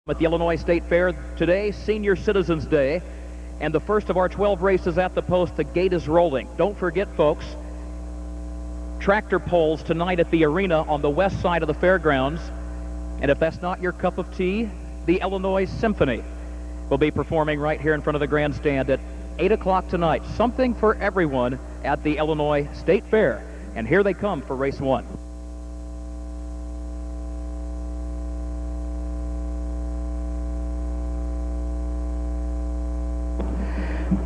At the Illinois State Fair today, Senior Citizens Day, and the first of our 12 races at the post. The gate is rolling. Don't forget, folks, tractor pulls tonight at the arena on the west side of the fairgrounds. And if that's not your cup of tea, the Illinois Symphony will be performing right here in front of the grandstand at 8 o'clock tonight. Something for everyone at the Illinois State Fair. And here they come for race one.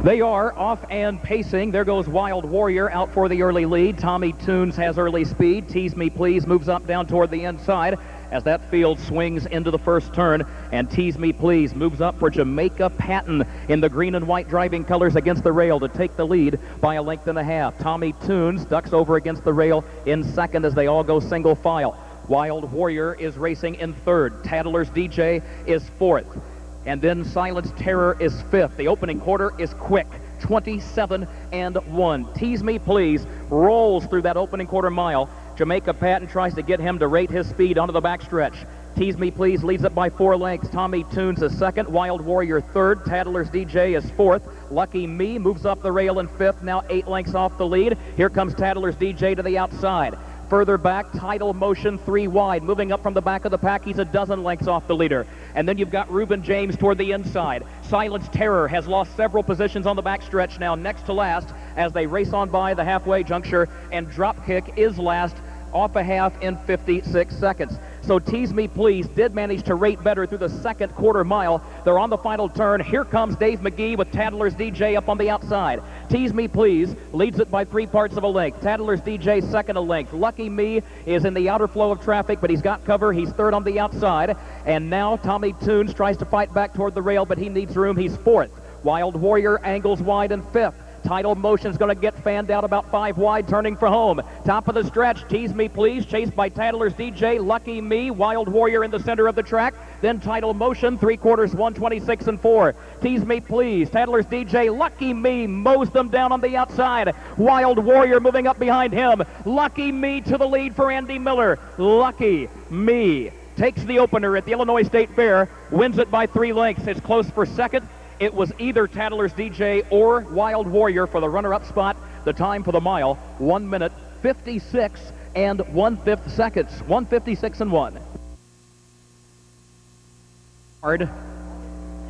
They are off and pacing. There goes Wild Warrior out for the early lead. Tommy Tunes has early speed. Tease Me Please moves up down toward the inside as that field swings into the first turn. And Tease Me Please moves up for Jamaica Patton in the green and white driving colors against the rail to take the lead by a length and a half. Tommy Tunes ducks over against the rail in second as they all go single file. Wild Warrior is racing in third. Tattler's DJ is fourth. And then Silence Terror is fifth. The opening quarter is quick, 27-1. Tease Me Please rolls through that opening quarter mile. Jamaica Patton tries to get him to rate his speed onto the backstretch. Tease Me Please leads it by 4 lengths. Tommy Tunes is second. Wild Warrior third. Tattler's DJ is fourth. Lucky Me moves up the rail in fifth, now 8 lengths off the lead. Here comes Tattler's DJ to the outside. Further back, Tidal Motion 3 wide. Moving up from the back of the pack, he's a dozen lengths off the leader. And then you've got Reuben James toward the inside. Silence Terror has lost several positions on the backstretch, now next to last as they race on by the halfway juncture. And Dropkick is last, off a half in 56 seconds. So Tease Me Please did manage to rate better through the second quarter mile. They're on the final turn. Here comes Dave McGee with Tattler's DJ up on the outside. Tease Me Please leads it by 3 parts of a length. Tattler's DJ second a length. Lucky Me is in the outer flow of traffic, but he's got cover. He's third on the outside. And now Tommy Tunes tries to fight back toward the rail, but he needs room. He's fourth. Wild Warrior angles wide in fifth. Tidal Motion's going to get fanned out about 5 wide, turning for home. Top of the stretch, Tease Me Please, chased by Tattler's DJ, Lucky Me, Wild Warrior in the center of the track. Then Tidal Motion, 3/4, 126-4. Tease Me Please, Tattler's DJ, Lucky Me mows them down on the outside. Wild Warrior moving up behind him. Lucky Me to the lead for Andy Miller. Lucky Me takes the opener at the Illinois State Fair, wins it by 3 lengths. It's close for second. It was either Tattler's DJ or Wild Warrior for the runner-up spot. The time for the mile, 1 minute, 56 and 1/5 seconds. 1:56-1.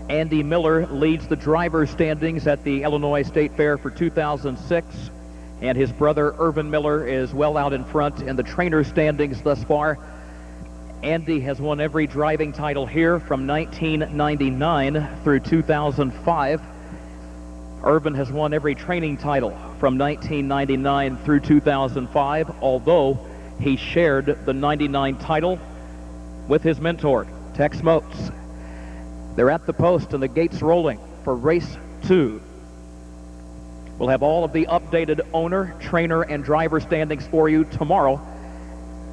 Andy Miller leads the driver's standings at the Illinois State Fair for 2006. And his brother, Irvin Miller, is well out in front in the trainer's standings thus far. Andy has won every driving title here from 1999 through 2005. Irvin has won every training title from 1999 through 2005, although he shared the 99 title with his mentor, Tex Motes. They're at the post and the gate's rolling for race 2. We'll have all of the updated owner, trainer, and driver standings for you tomorrow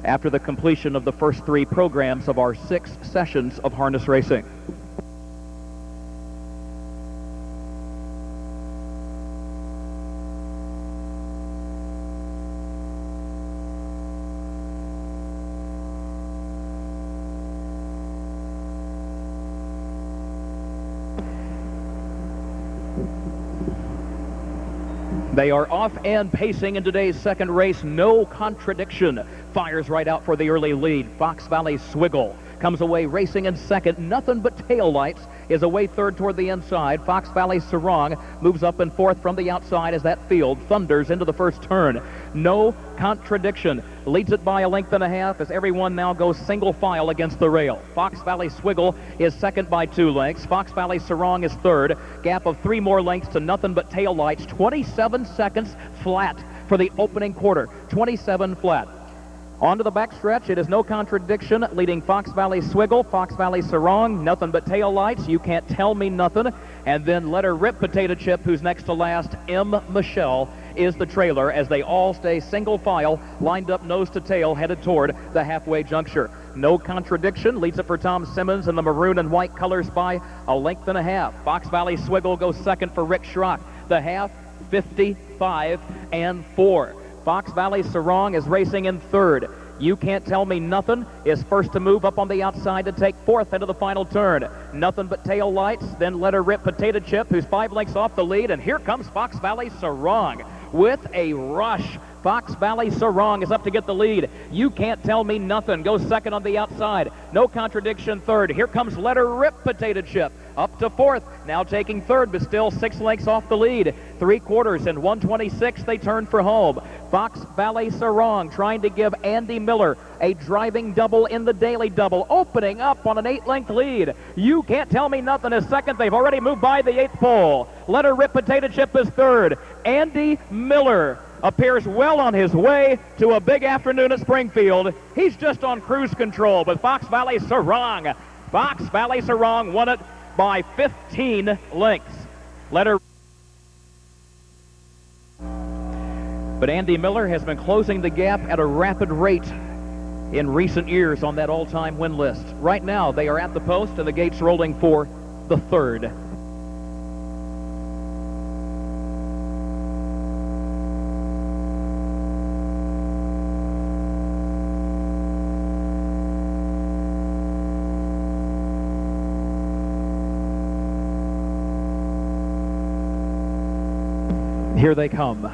after the completion of the first 3 programs of our 6 sessions of harness racing. They are off and pacing in today's second race. No Contradiction fires right out for the early lead. Fox Valley Swiggle comes away racing in second. Nothing But Taillights is away third toward the inside. Fox Valley Sarong moves up in fourth from the outside as that field thunders into the first turn. No Contradiction leads it by a length and a half as everyone now goes single file against the rail. Fox Valley Swiggle is second by 2 lengths. Fox Valley Sarong is third. Gap of 3 more lengths to Nothing But Taillights. 27 seconds flat for the opening quarter. 27 flat. On to the backstretch, it is No Contradiction leading Fox Valley Swiggle, Fox Valley Sarong, Nothing But Taillights, You Can't Tell Me Nothing, and then Let Her Rip Potato Chip, who's next to last. M. Michelle is the trailer as they all stay single file, lined up nose to tail, headed toward the halfway juncture. No Contradiction leads it for Tom Simmons in the maroon and white colors by a length and a half. Fox Valley Swiggle goes second for Rick Schrock. The half, 55-4. Fox Valley Sarong is racing in third. You Can't Tell Me Nothing is first to move up on the outside to take fourth into the final turn. Nothing But Tail Lights, then Let Her Rip Potato Chip, who's 5 lengths off the lead, and here comes Fox Valley Sarong with a rush. Fox Valley Sarong is up to get the lead. You Can't Tell Me Nothing goes second on the outside. No Contradiction third. Here comes Let Her Rip Potato Chip up to fourth. Now taking third, but still 6 lengths off the lead. 3/4 and 126, they turn for home. Fox Valley Sarong trying to give Andy Miller a driving double in the daily double, opening up on an 8-length lead. You Can't Tell Me Nothing is second. They've already moved by the 8th pole. Let Her Rip Potato Chip is third. Andy Miller appears well on his way to a big afternoon at Springfield. He's just on cruise control with Fox Valley Sarong. Fox Valley Sarong won it by 15 lengths. But Andy Miller has been closing the gap at a rapid rate in recent years on that all-time win list. Right now, they are at the post and the gates rolling for the third. Here they come.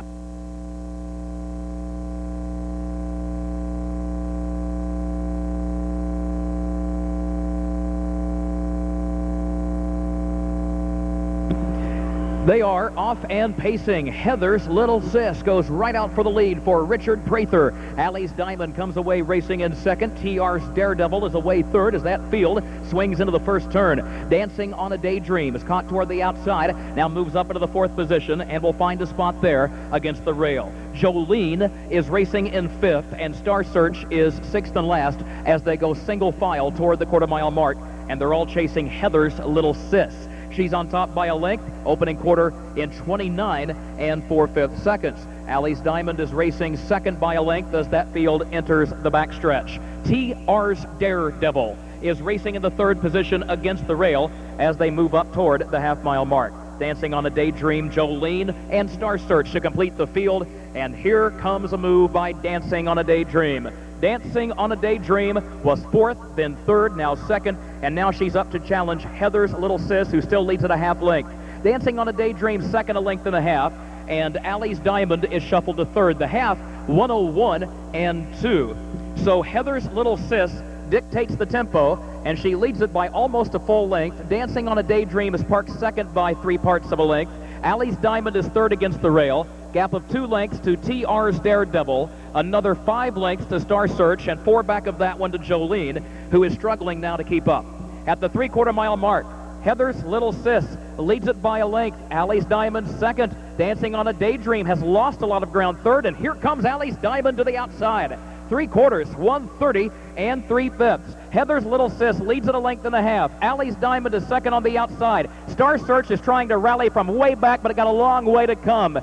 They are off and pacing. Heather's Little Sis goes right out for the lead for Richard Prather. Allie's Diamond comes away racing in second. TR's Daredevil is away third as that field swings into the first turn. Dancing on a Daydream is caught toward the outside, now moves up into the fourth position and will find a spot there against the rail. Jolene is racing in fifth, and Star Search is sixth and last as they go single file toward the quarter-mile mark, and they're all chasing Heather's Little Sis. She's on top by a length, opening quarter in 29 and 4/5 seconds. Allie's Diamond is racing second by a length as that field enters the backstretch. TR's Daredevil is racing in the third position against the rail as they move up toward the half-mile mark. Dancing on a Daydream, Jolene, and Star Search to complete the field. And here comes a move by Dancing on a Daydream. Dancing on a Daydream was fourth, then third, now second, and now she's up to challenge Heather's Little Sis, who still leads at a half length. Dancing on a Daydream second, a length and a half, and Allie's Diamond is shuffled to third. The half, 101 and 2. So Heather's Little Sis dictates the tempo, and she leads it by almost a full length. Dancing on a Daydream is parked second by 3/4 of a length. Allie's Diamond is third against the rail. Gap of 2 lengths to TR's Daredevil, another 5 lengths to Star Search, and 4 back of that one to Jolene, who is struggling now to keep up. At the 3/4-mile mark, Heather's Little Sis leads it by a length. Allie's Diamond second. Dancing on a Daydream has lost a lot of ground third, and here comes Allie's Diamond to the outside. 3/4, 130 and 3/5. Heather's Little Sis leads at a length and a half. Allie's Diamond is second on the outside. Star Search is trying to rally from way back, but it got a long way to come.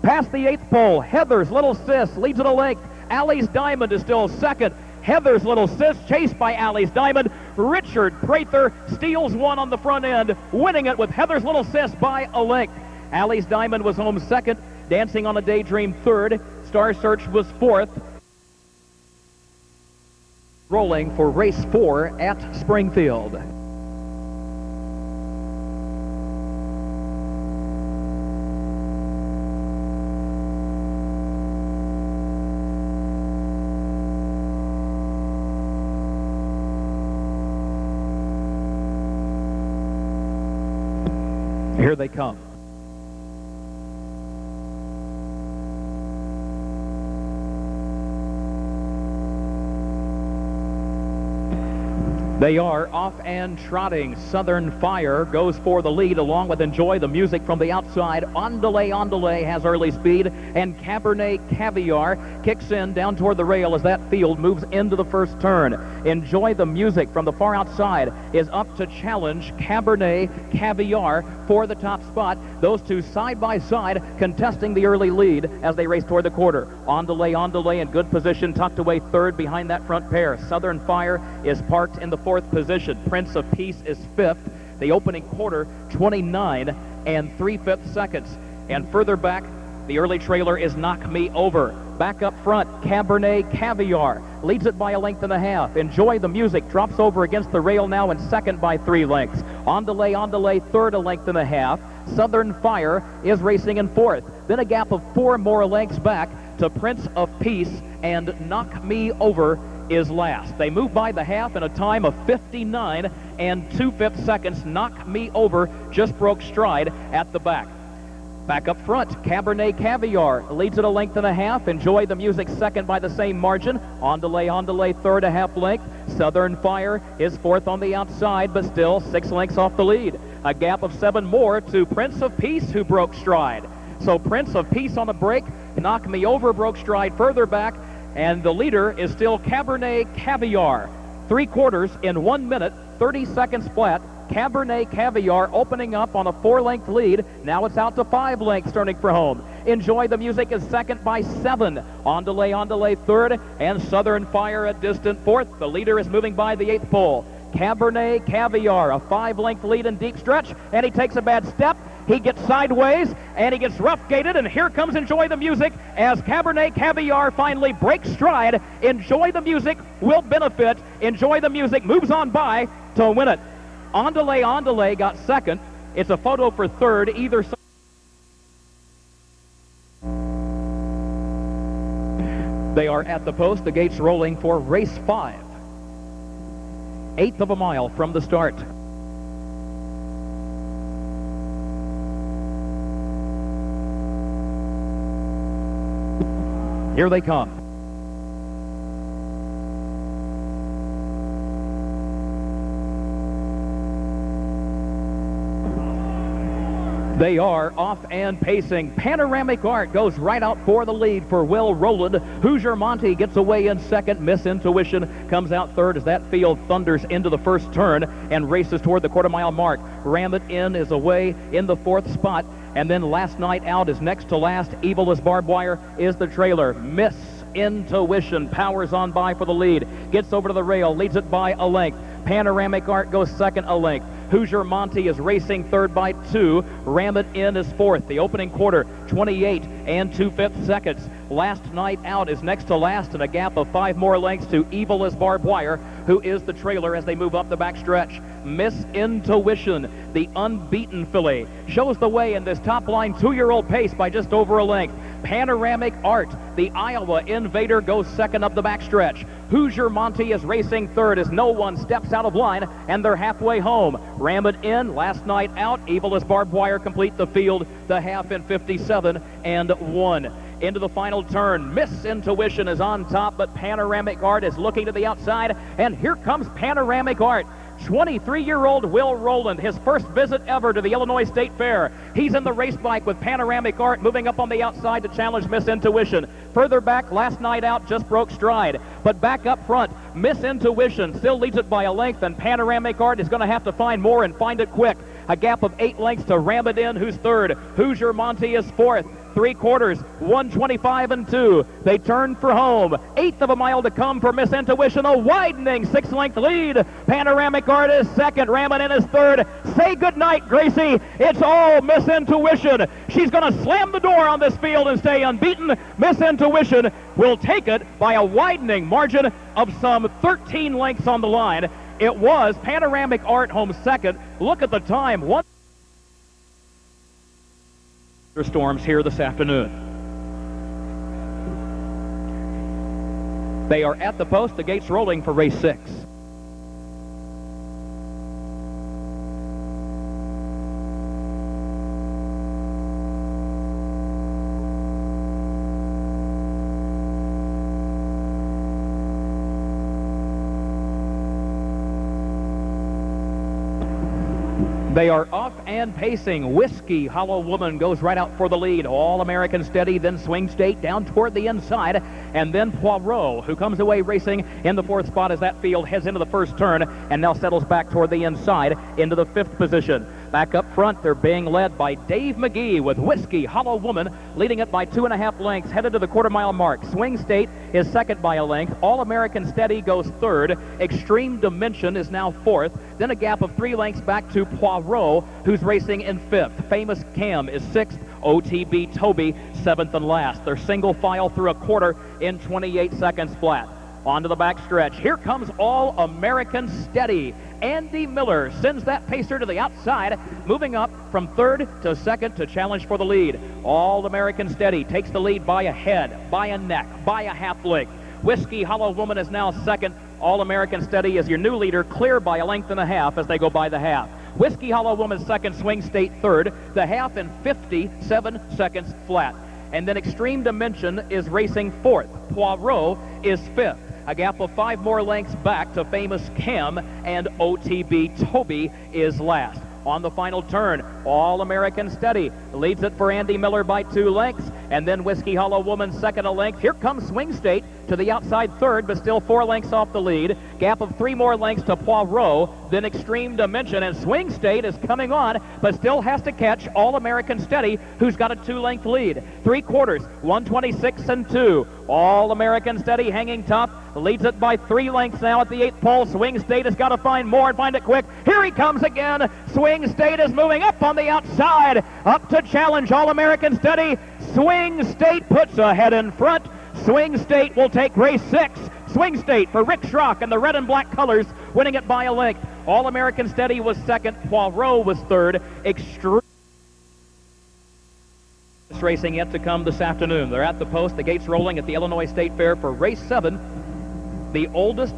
Past the 8th pole, Heather's Little Sis leads at a length. Allie's Diamond is still second. Heather's Little Sis chased by Allie's Diamond. Richard Prather steals one on the front end, winning it with Heather's Little Sis by a length. Allie's Diamond was home second. Dancing on a Daydream third. Star Search was fourth. Rolling for race 4 at Springfield. Here they come. They are off and trotting. Southern Fire goes for the lead along with Enjoy the Music from the outside. On Delay has early speed, and Cabernet Caviar kicks in down toward the rail as that field moves into the first turn. Enjoy the Music from the far outside is up to challenge Cabernet Caviar for the top spot. Those two side by side contesting the early lead as they race toward the quarter. On Delay in good position, tucked away third behind that front pair. Southern Fire is parked in the fourth position. Prince of Peace is fifth. The opening quarter, 29 and 3/5 seconds. And further back The early trailer is Knock Me Over. Back up front, Cabernet Caviar leads it by a length and a half. Enjoy the Music drops over against the rail now in second by 3 lengths. On delay, third, a length and a half. Southern Fire is racing in fourth. Then a gap of 4 more lengths back to Prince of Peace, and Knock Me Over is last. They move by the half in a time of 59 and 2/5 seconds. Knock Me Over just broke stride at the back. Back up front, Cabernet Caviar leads it a length and a half. Enjoy the Music second by the same margin. On delay, third, a half length. Southern Fire is fourth on the outside, but still 6 lengths off the lead. A gap of 7 more to Prince of Peace, who broke stride. So Prince of Peace on a break. Knock Me Over broke stride further back, and the leader is still Cabernet Caviar. 3/4 in 1 minute, 30 seconds flat. Cabernet Caviar opening up on a 4-length lead. Now it's out to 5 lengths, turning for home. Enjoy the Music is second by 7. On delay, third, and Southern Fire a distant fourth. The leader is moving by the 8th pole. Cabernet Caviar, a 5-length lead in deep stretch, and he takes a bad step. He gets sideways, and he gets rough-gated, and here comes Enjoy the Music as Cabernet Caviar finally breaks stride. Enjoy the Music will benefit. Enjoy the Music moves on by to win it. On delay got second. It's a photo for third. Either side. They are at the post. The gates rolling for race 5. 1/8 of a mile from the start. Here they come. They are off and pacing. Panoramic Art goes right out for the lead for Will Rowland. Hoosier Monty gets away in second. Miss Intuition comes out third as that field thunders into the first turn and races toward the quarter-mile mark. Ram It In is away in the 4th spot. And then Last Night Out is next to last. Evil as Barbed Wire is the trailer. Miss Intuition powers on by for the lead. Gets over to the rail, leads it by a length. Panoramic Art goes second a length. Hoosier Monty is racing third by 2. Ram It In is fourth. The opening quarter, 28 and 2/5 seconds. Last Night Out is next to last, and a gap of 5 more lengths to Evil as Barbed Wire, who is the trailer as they move up the backstretch. Miss Intuition, the unbeaten filly, shows the way in this top line 2-year-old pace by just over a length. Panoramic Art, the Iowa Invader, goes second up the backstretch. Hoosier Monty is racing third as no one steps out of line, and they're halfway home. Ram It In, Last Night Out, Evil as Barbed Wire complete the field, the half in 57 and 1. Into the final turn, Miss Intuition is on top, but Panoramic Art is looking to the outside, and here comes Panoramic Art. 23-year-old Will Rowland, his first visit ever to the Illinois State Fair. He's in the race bike with Panoramic Art moving up on the outside to challenge Miss Intuition. Further back, Last Night Out just broke stride. But back up front, Miss Intuition still leads it by a length, and Panoramic Art is going to have to find more and find it quick. A gap of 8 lengths to Ram It In, who's third. Hoosier Monty is fourth. 3/4, 1:25 and 2. They turn for home. 1/8 of a mile to come for Miss Intuition. A widening 6-length lead. Panoramic Art is second. Ram It In is third. Say goodnight, Gracie. It's all Miss Intuition. She's going to slam the door on this field and stay unbeaten. Miss Intuition will take it by a widening margin of some 13 lengths on the line. It was Panoramic Art home second. Look at the time. Storms here this afternoon. They are at the post. The gates rolling for race 6. They are off and pacing. Whiskey Hollow Woman goes right out for the lead. All American Steady, then Swing State down toward the inside, and then Poirot, who comes away racing in the 4th spot as that field heads into the first turn and now settles back toward the inside into the 5th position. Back up front, they're being led by Dave McGee with Whiskey Hollow Woman leading it by 2.5 lengths, headed to the quarter-mile mark. Swing State is second by a length. All American Steady goes third. Extreme Dimension is now fourth. Then a gap of 3 lengths back to Poirot, who's racing in 5th. Famous Cam is 6th. OTB Toby, 7th and last. They're single file through a quarter in 28 seconds flat. Onto the back stretch. Here comes All-American Steady. Andy Miller sends that pacer to the outside, moving up from third to second to challenge for the lead. All-American Steady takes the lead by a head, by a neck, by a half length. Whiskey Hollow Woman is now second. All-American Steady is your new leader, clear by a length and a half as they go by the half. Whiskey Hollow Woman second, Swing State third, the half in 57 seconds flat. And then Extreme Dimension is racing fourth. Poirot is fifth. A gap of 5 more lengths back to Famous Cam, and OTB Toby is last. On the final turn, All-American Steady leads it for Andy Miller by 2 lengths, and then Whiskey Hollow Woman second a length. Here comes Swing State to the outside third, but still 4 lengths off the lead. Gap of 3 more lengths to Poirot, then Extreme Dimension, and Swing State is coming on, but still has to catch All-American Steady, who's got a 2-length lead. 3/4, 126 and 2. All-American Steady hanging tough, leads it by 3 lengths now at the 8th pole. Swing State has got to find more and find it quick. Here he comes again. Swing State is moving up on the outside, up to challenge All-American Steady. Swing State puts ahead in front. Swing State will take race 6. Swing State for Rick Schrock and the red and black colors, winning it by a length. All-American Steady was second. Poirot was third. Extreme racing yet to come this afternoon. They're at the post. The gates rolling at the Illinois State Fair for race 7. The oldest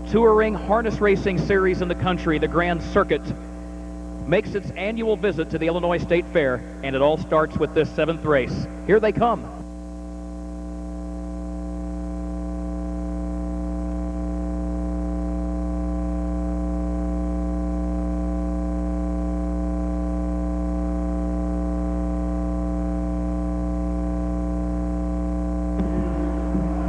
touring harness racing series in the country, the Grand Circuit, makes its annual visit to the Illinois State Fair, and it all starts with this 7th race. Here they come.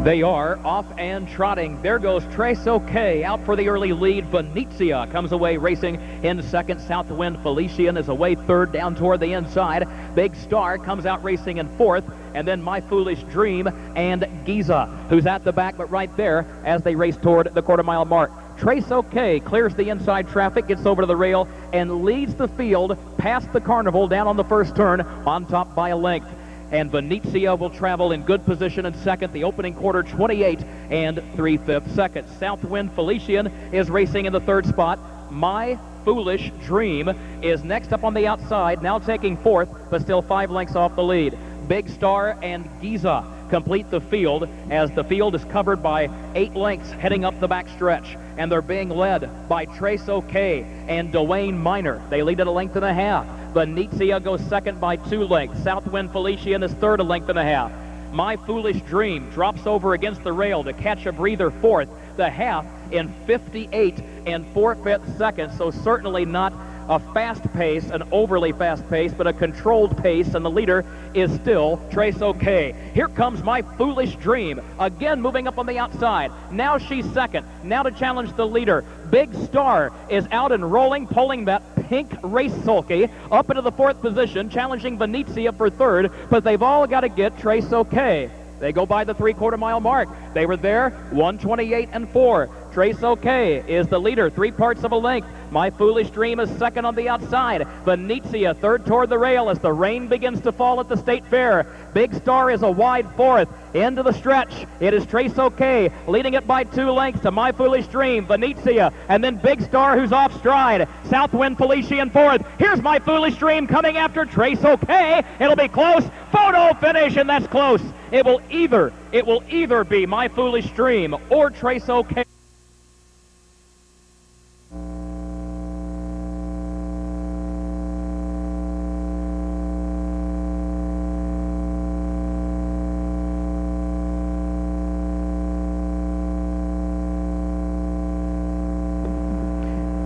They are off and trotting. There goes Trace OK out for the early lead. Venezia comes away racing in second. Southwind Felician is away third down toward the inside. Big Star comes out racing in fourth. And then My Foolish Dream and Giza, who's at the back but right there as they race toward the quarter-mile mark. Trace OK clears the inside traffic, gets over to the rail, and leads the field past the Carnival down on the first turn, on top by a length. And Venezia will travel in good position in second. The opening quarter, 28 and 3/5 seconds. Southwind Felician is racing in the third spot. My Foolish Dream is next up on the outside, now taking fourth, but still 5 lengths off the lead. Big Star and Giza complete the field, as the field is covered by 8 lengths heading up the back stretch, and they're being led by Trace OK and Dwayne Miner. They lead at a length and a half. Venezia goes second by 2 lengths. Southwind Felician is third, a length and a half. My Foolish Dream drops over against the rail to catch a breather fourth. The half in 58 and 4/5 seconds, so certainly not a fast pace, an overly fast pace, but a controlled pace, and the leader is still Trace OK. Here comes My Foolish Dream, again moving up on the outside. Now she's second, now to challenge the leader. Big Star is out and rolling, pulling that pink race sulky up into the 4th position, challenging Venezia for 3rd, but they've all got to get Trace OK. They go by the 3/4-mile mark. They were there, 128 and 4. Trace OK is the leader, 3/4 of a length. My Foolish Dream is second on the outside. Venezia third toward the rail as the rain begins to fall at the State Fair. Big Star is a wide 4th. Into the stretch, it is Trace OK leading it by 2 lengths to My Foolish Dream, Venezia, and then Big Star, who's off stride. Southwind Felician 4th. Here's My Foolish Dream coming after Trace OK. It'll be close. Photo finish, and that's close. It will either be My Foolish Dream or Trace OK.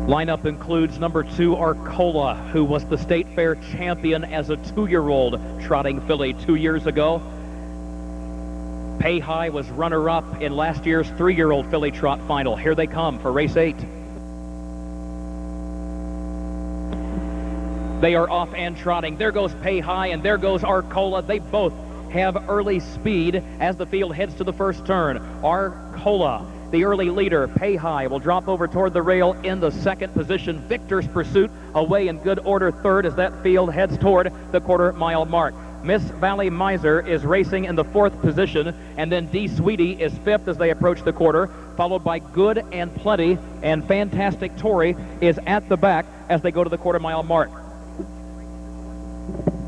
Lineup includes number 2, Arcola, who was the State Fair champion as a 2-year-old trotting filly 2 years ago. Pay High was runner-up in last year's 3-year-old filly trot final. Here they come for race 8. They are off and trotting. There goes Pay High, and there goes Arcola. They both have early speed as the field heads to the first turn. Arcola, the early leader. Pay High will drop over toward the rail in the 2nd position. Victor's Pursuit away in good order 3rd as that field heads toward the quarter-mile mark. Miss Valley Miser is racing in the 4th position, and then D. Sweetie is 5th as they approach the quarter, followed by Good and Plenty, and Fantastic Tory is at the back as they go to the quarter-mile mark.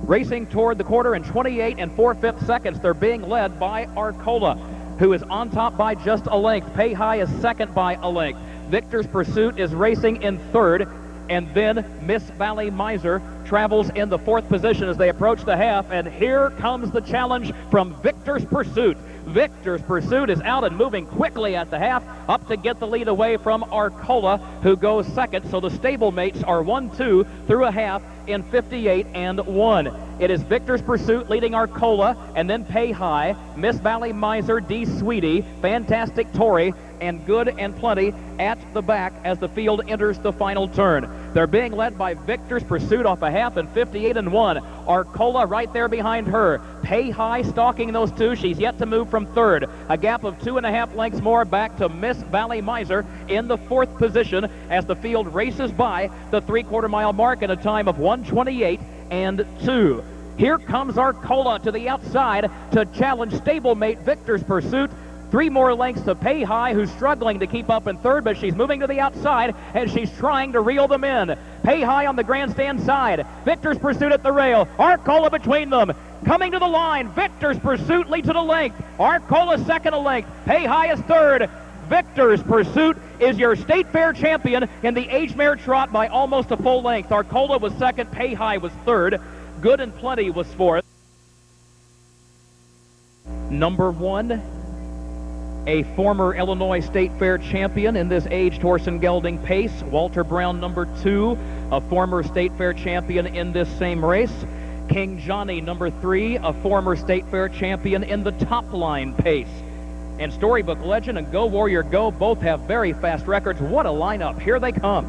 Racing toward the quarter in 28 and 4/5 seconds, they're being led by Arcola, who is on top by just a length. Pay High is second by a length. Victor's Pursuit is racing in 3rd, and then Miss Valley Miser travels in the 4th position as they approach the half, and here comes the challenge from Victor's Pursuit. Victor's Pursuit is out and moving quickly at the half, up to get the lead away from Arcola, who goes second. So the stablemates are 1-2 through a half in 58 and 1. It is Victor's Pursuit leading Arcola, and then Pay High, Miss Valley Miser, D. Sweetie, Fantastic Tory, and Good and Plenty at the back as the field enters the final turn. They're being led by Victor's Pursuit off a half in 58 and 1. Arcola right there behind her. Pay High stalking those two. She's yet to move from 3rd. A gap of 2.5 lengths more back to Miss Valley Miser in the 4th position as the field races by the 3/4 mile mark in a time of 1:28 and 2. Here comes Arcola to the outside to challenge stablemate Victor's Pursuit. 3 more lengths to Pay High, who's struggling to keep up in 3rd, but she's moving to the outside and she's trying to reel them in. Pay High on the grandstand side. Victor's Pursuit at the rail. Arcola between them. Coming to the line. Victor's Pursuit leads at a length. Arcola second a length. Pay High is 3rd. Victor's Pursuit is your state fair champion in the age mare trot by almost a full length. Arcola was 2nd. Pay High was 3rd. Good and Plenty was 4th. Number 1. A former Illinois State Fair champion in this aged horse and gelding pace. Walter Brown, number 2, a former State Fair champion in this same race. King Johnny, number 3, a former State Fair champion in the top line pace. And Storybook Legend and Go Warrior Go both have very fast records. What a lineup. Here they come.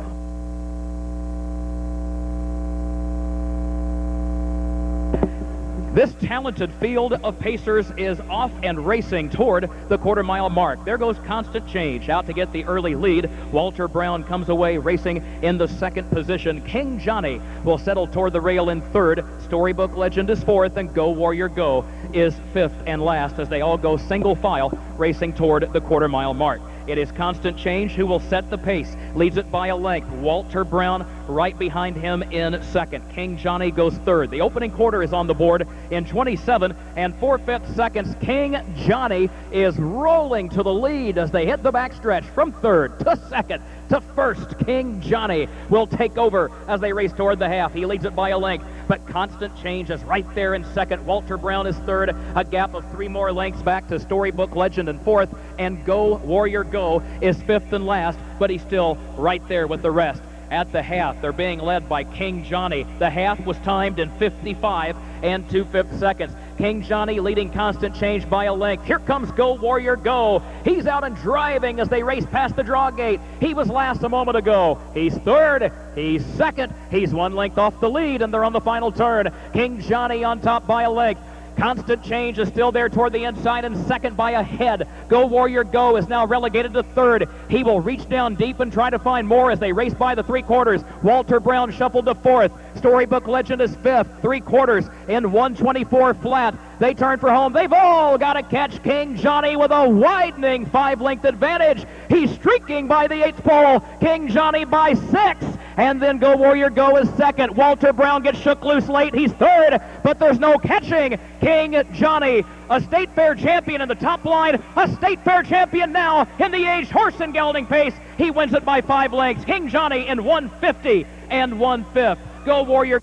This talented field of pacers is off and racing toward the quarter-mile mark. There goes Constant Change out to get the early lead. Walter Brown comes away racing in the 2nd position. King Johnny will settle toward the rail in 3rd. Storybook Legend is 4th, and Go Warrior Go is 5th and last as they all go single file racing toward the quarter-mile mark. It is Constant Change who will set the pace. Leads it by a length. Walter Brown right behind him in 2nd. King Johnny goes 3rd. The opening quarter is on the board in 27 and 4/5 seconds. King Johnny is rolling to the lead as they hit the backstretch from 3rd to 2nd to 1st. King Johnny will take over as they race toward the half. He leads it by a length, but Constant Change is right there in 2nd. Walter Brown is 3rd. A gap of 3 more lengths back to Storybook Legend in 4th, and Go Warrior Go is 5th and last, but he's still right there with the rest. At the half, they're being led by King Johnny. The half was timed in 55 and 2/5 seconds. King Johnny leading Constant Change by a length. Here comes Go Warrior Go. He's out and driving as they race past the draw gate. He was last a moment ago. He's 3rd. He's 2nd. He's 1 length off the lead, and they're on the final turn. King Johnny on top by a length. Constant Change is still there toward the inside and 2nd by a head. Go Warrior Go is now relegated to 3rd. He will reach down deep and try to find more as they race by the 3/4. Walter Brown shuffled to 4th. Storybook Legend is 5th. 3/4 in 1:24 flat. They turn for home. They've all got to catch King Johnny with a widening 5-length advantage. He's streaking by the 8th pole. King Johnny by 6. And then Go Warrior Go is 2nd. Walter Brown gets shook loose late. He's 3rd, but there's no catching King Johnny, a State Fair champion in the top line, a State Fair champion now in the aged horse and gelding pace. He wins it by 5 lengths. King Johnny in 1:50 and 1/5. Go Warrior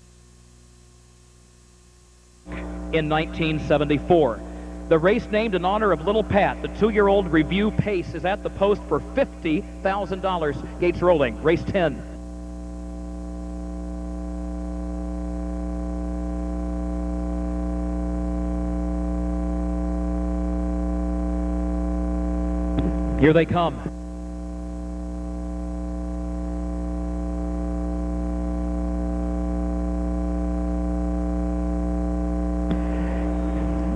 in 1974. The race named in honor of Little Pat, the 2-year-old Review Pace, is at the post for $50,000. Gates rolling. Race 10. Here they come.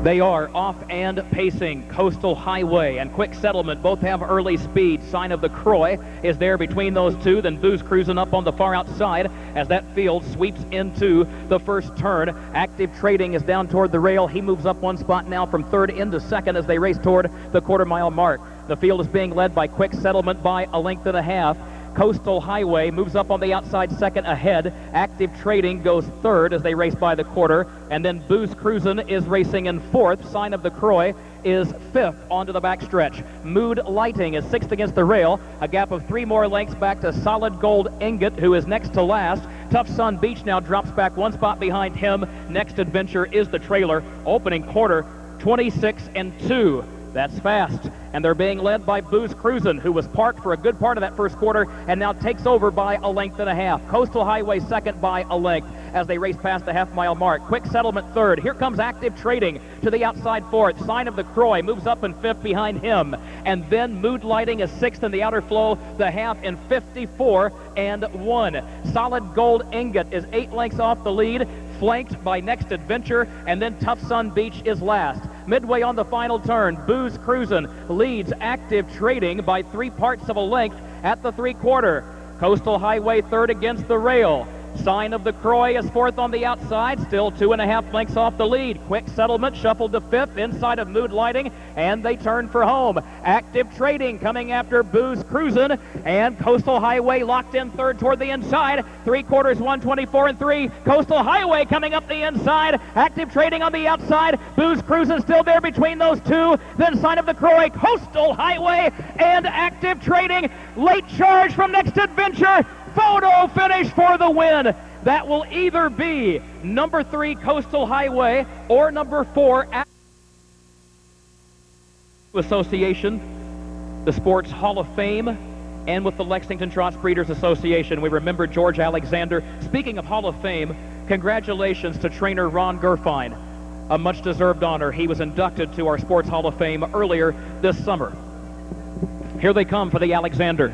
They are off and pacing. Coastal Highway and Quick Settlement both have early speed. Sign of the Croy is there between those two. Then Booze cruising up on the far outside as that field sweeps into the first turn. Active Trading is down toward the rail. He moves up one spot now from third into second as they race toward the quarter-mile mark. The field is being led by Quick Settlement by a length and a half. Coastal Highway moves up on the outside second ahead. Active Trading goes third as they race by the quarter. And then Booze Cruisin' is racing in fourth. Sign of the Croy is fifth onto the backstretch. Mood Lighting is sixth against the rail. A gap of 3 more lengths back to Solid Gold Ingot, who is next to last. Tough Sun Beach now drops back one spot behind him. Next Adventure is the trailer. Opening quarter, 26-2. That's fast. And they're being led by Booze Cruisin', who was parked for a good part of that first quarter and now takes over by a length and a half. Coastal Highway second by a length as they race past the half-mile mark. Quick Settlement third. Here comes Active Trading to the outside fourth. Sign of the Croy moves up in fifth behind him. And then Mood Lighting is sixth in the outer flow, the half in 54-1. Solid Gold Ingot is 8 lengths off the lead, flanked by Next Adventure, and then Tough Sun Beach is last. Midway on the final turn, Booze Cruisin' leads Active Trading by 3/4 of a length at the 3/4. Coastal Highway third against the rail. Sign of the Croy is fourth on the outside, still 2.5 lengths off the lead. Quick Settlement shuffled to fifth inside of Mood Lighting, and they turn for home. Active Trading coming after Booze Cruisin', and Coastal Highway locked in third toward the inside. 3/4, 124-3. Coastal Highway coming up the inside. Active Trading on the outside. Booze Cruisin' still there between those two. Then Sign of the Croy, Coastal Highway, and Active Trading. Late charge from Next Adventure. Photo finish for the win. That will either be number 3 Coastal Highway or number 4 Association, the Sports Hall of Fame, and with the Lexington Trots Breeders Association. We remember George Alexander. Speaking of Hall of Fame, congratulations to trainer Ron Gerfine. A much-deserved honor. He was inducted to our Sports Hall of Fame earlier this summer. Here they come for the Alexander.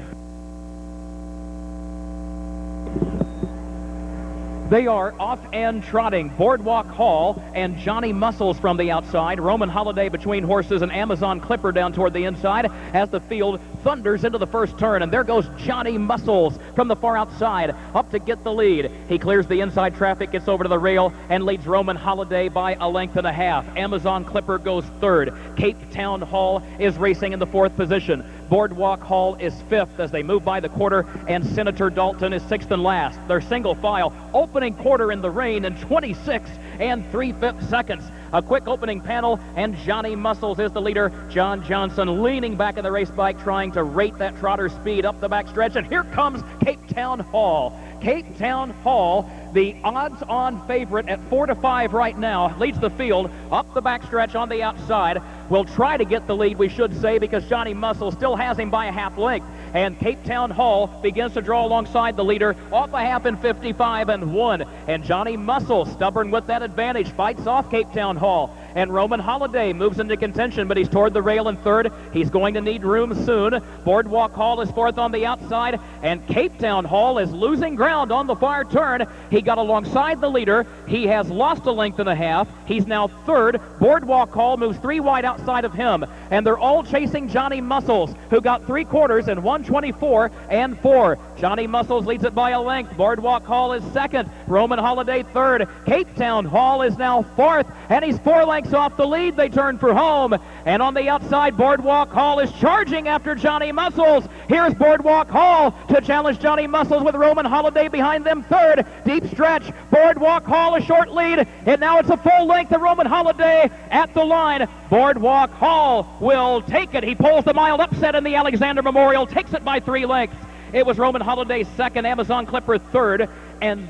They are off and trotting. Boardwalk Hall and Johnny Muscles from the outside. Roman Holiday between horses and Amazon Clipper down toward the inside as the field thunders into the first turn. And there goes Johnny Muscles from the far outside up to get the lead. He clears the inside traffic, gets over to the rail, and leads Roman Holiday by a length and a half. Amazon Clipper goes third. Cape Town Hall is racing in the fourth position. Boardwalk Hall is fifth as they move by the quarter, and Senator Dalton is sixth and last. Their single file opening quarter in the rain in 26 3/5 seconds. A quick opening panel, and Johnny Muscles is the leader. John Johnson leaning back in the race bike, trying to rate that trotter speed up the backstretch. And here comes Cape Town Hall. Cape Town Hall, the odds-on favorite at 4-5 right now, leads the field up the backstretch on the outside. Will try to get the lead, we should say, because Johnny Muscle still has him by a half length. And Cape Town Hall begins to draw alongside the leader off a half in 55-1. And Johnny Muscle, stubborn with that advantage, fights off Cape Town Hall. And Roman Holiday moves into contention, but he's toward the rail in third. He's going to need room soon. Boardwalk Hall is fourth on the outside, and Cape Town Hall is losing ground on the far turn. He got alongside the leader. He has lost a length and a half. He's now third. Boardwalk Hall moves 3 wide outside of him, and they're all chasing Johnny Muscles, who got 3/4 in 124-4. Johnny Muscles leads it by a length. Boardwalk Hall is second. Roman Holiday third. Cape Town Hall is now fourth, and he's 4 lengths off the lead. They turn for home, and on the outside, Boardwalk Hall is charging after Johnny Muscles. Here's Boardwalk Hall to challenge Johnny Muscles with Roman Holiday behind them third. Deep stretch. Boardwalk Hall a short lead, and now it's a full length of Roman Holiday at the line. Boardwalk Hall will take it. He pulls the mild upset in the Alexander Memorial, takes it by 3 lengths. It was Roman Holiday second, Amazon Clipper third, and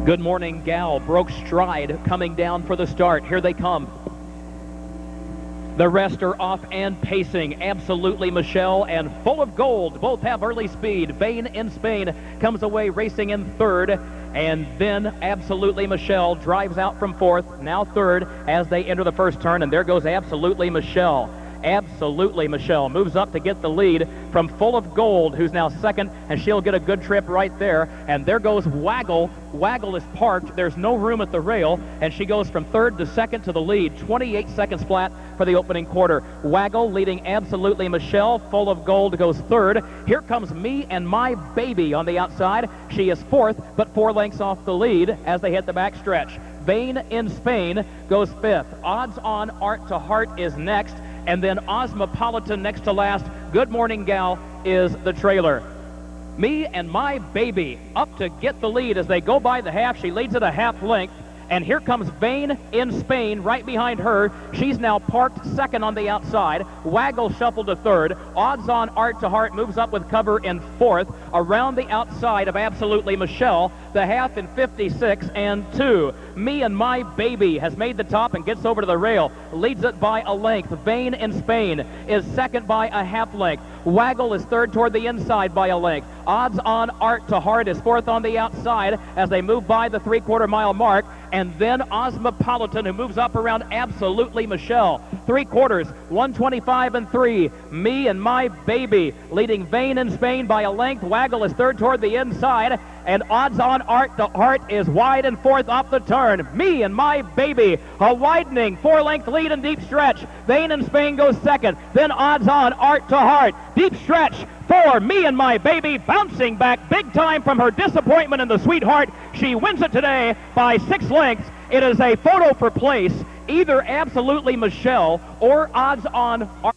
Good Morning Gal broke stride coming down for the start. Here they come. The rest are off and pacing. Absolutely Michelle and Full of Gold both have early speed. Vain in Spain comes away racing in third. And then Absolutely Michelle drives out from fourth, now third, as they enter the first turn. And there goes Absolutely Michelle. Absolutely Michelle moves up to get the lead from Full of Gold, who's now second, and she'll get a good trip right there. And there goes Waggle. Waggle is parked. There's no room at the rail, and she goes from third to second to the lead. 28 seconds flat for the opening quarter. Waggle leading Absolutely Michelle. Full of Gold goes third. Here comes Me and My Baby on the outside. She is fourth, but 4 lengths off the lead as they hit the backstretch. Vain in Spain goes fifth. Odds On Art to Heart is next, and then Osmopolitan next to last. Good Morning Gal is the trailer. Me and My Baby up to get the lead as they go by the half. She leads at a half length. And here comes Vain in Spain right behind her. She's now parked second on the outside. Waggle shuffled to third. Odds On Art to Heart moves up with cover in fourth. Around the outside of Absolutely Michelle, the half in 56 and 2. Me and My Baby has made the top and gets over to the rail. Leads it by a length. Vain in Spain is second by a half length. Waggle is third toward the inside by a length. Odds On Art to Heart is fourth on the outside as they move by the 3/4 mile mark. And then Osmopolitan, who moves up around Absolutely Michelle. 3/4, 125 and 3. Me and My Baby leading Vain in Spain by a length. Waggle is third toward the inside. And Odds On Art to Heart is wide and fourth off the turn. Me and My Baby, a widening 4-length lead and deep stretch. Vain in Spain goes second. Then Odds On Art to Heart. Deep stretch for Me and My Baby, bouncing back big time from her disappointment in the Sweetheart. She wins it today by 6 lengths. It is a photo for place. Either Absolutely Michelle or Odds On Art.